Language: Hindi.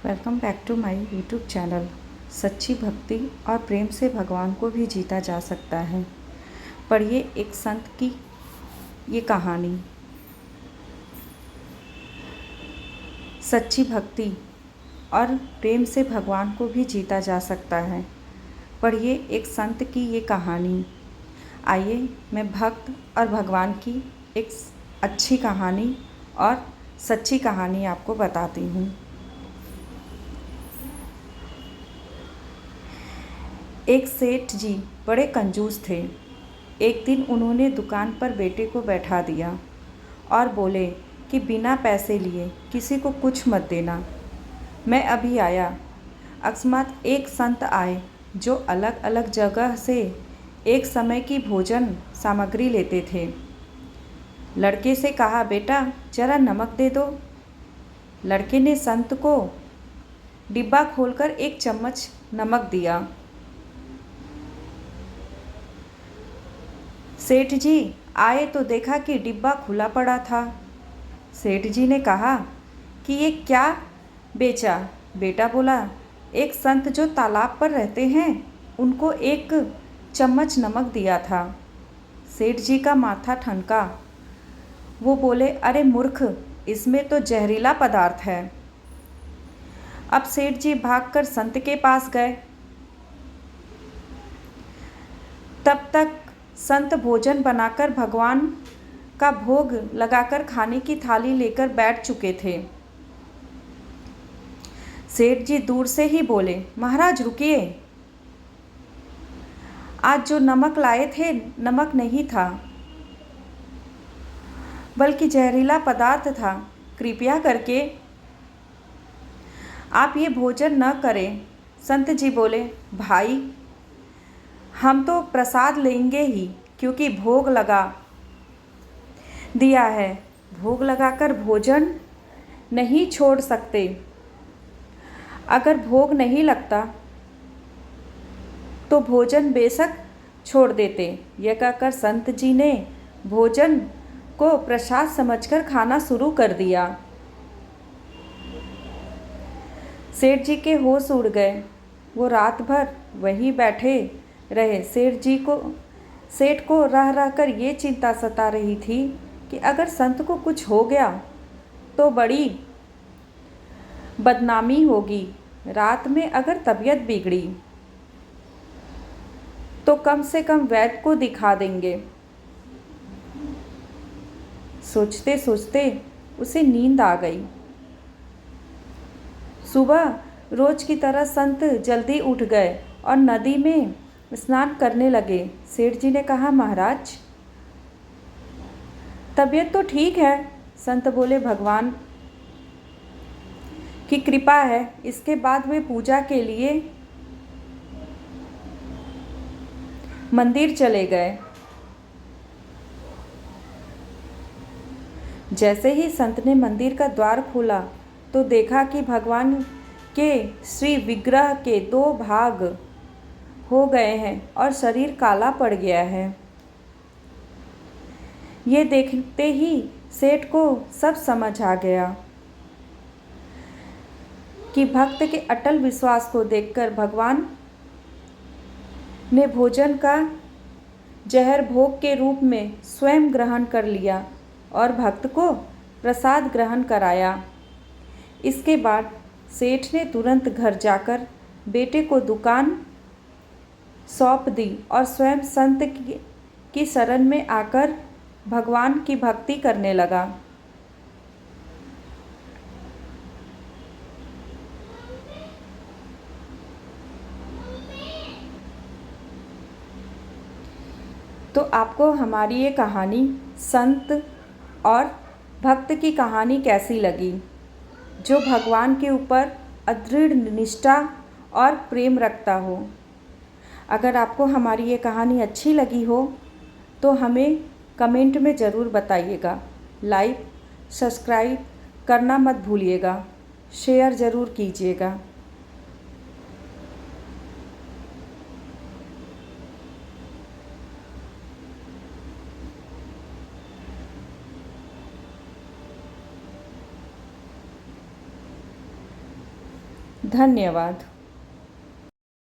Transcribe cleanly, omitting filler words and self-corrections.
Welcome back to my YouTube channel. सच्ची भक्ति और प्रेम से भगवान को भी जीता जा सकता है। पढ़िए एक संत की ये कहानी। सच्ची भक्ति और प्रेम से भगवान को भी जीता जा सकता है। पढ़िए एक संत की ये कहानी। आइए मैं भक्त और भगवान की एक अच्छी कहानी और सच्ची कहानी आपको बताती हूँ। एक सेठ जी बड़े कंजूस थे। एक दिन उन्होंने दुकान पर बेटे को बैठा दिया और बोले कि बिना पैसे लिए किसी को कुछ मत देना, मैं अभी आया। अकस्मात एक संत आए जो अलग अलग जगह से एक समय की भोजन सामग्री लेते थे। लड़के से कहा, बेटा जरा नमक दे दो। लड़के ने संत को डिब्बा खोलकर एक चम्मच नमक दिया। सेठ जी आए तो देखा कि डिब्बा खुला पड़ा था। सेठ जी ने कहा कि ये क्या बेचा? बेटा बोला, एक संत जो तालाब पर रहते हैं उनको एक चम्मच नमक दिया था। सेठ जी का माथा ठनका। वो बोले, अरे मूर्ख, इसमें तो जहरीला पदार्थ है। अब सेठ जी भागकर संत के पास गए। तब तक संत भोजन बनाकर भगवान का भोग लगाकर खाने की थाली लेकर बैठ चुके थे। सेठ जी दूर से ही बोले, महाराज रुकिए, आज जो नमक लाए थे नमक नहीं था बल्कि जहरीला पदार्थ था। कृपया करके आप ये भोजन न करें। संत जी बोले, भाई हम तो प्रसाद लेंगे ही, क्योंकि भोग लगा दिया है। भोग लगाकर भोजन नहीं छोड़ सकते। अगर भोग नहीं लगता तो भोजन बेशक छोड़ देते। यह कहकर संत जी ने भोजन को प्रसाद समझकर खाना शुरू कर दिया। सेठ जी के होश उड़ गए। वो रात भर वहीं बैठे रहे। सेठ को रह रहकर ये चिंता सता रही थी कि अगर संत को कुछ हो गया तो बड़ी बदनामी होगी। रात में अगर तबीयत बिगड़ी तो कम से कम वैद्य को दिखा देंगे। सोचते सोचते उसे नींद आ गई। सुबह रोज की तरह संत जल्दी उठ गए और नदी में स्नान करने लगे। सेठ जी ने कहा, महाराज तबीयत तो ठीक है। संत बोले, भगवान की कृपा है। इसके बाद वे पूजा के लिए मंदिर चले गए। जैसे ही संत ने मंदिर का द्वार खोला तो देखा कि भगवान के श्री विग्रह के 2 भाग हो गए हैं और शरीर काला पड़ गया है। ये देखते ही सेठ को सब समझ आ गया कि भक्त के अटल विश्वास को देखकर भगवान ने भोजन का जहर भोग के रूप में स्वयं ग्रहण कर लिया और भक्त को प्रसाद ग्रहण कराया। इसके बाद सेठ ने तुरंत घर जाकर बेटे को दुकान सौंप दी और स्वयं संत की शरण में आकर भगवान की भक्ति करने लगा। तो आपको हमारी ये कहानी संत और भक्त की कहानी कैसी लगी? जो भगवान के ऊपर अदृढ़ निष्ठा और प्रेम रखता हो। अगर आपको हमारी ये कहानी अच्छी लगी हो तो हमें कमेंट में ज़रूर बताइएगा। लाइक सब्सक्राइब करना मत भूलिएगा। शेयर ज़रूर कीजिएगा। धन्यवाद।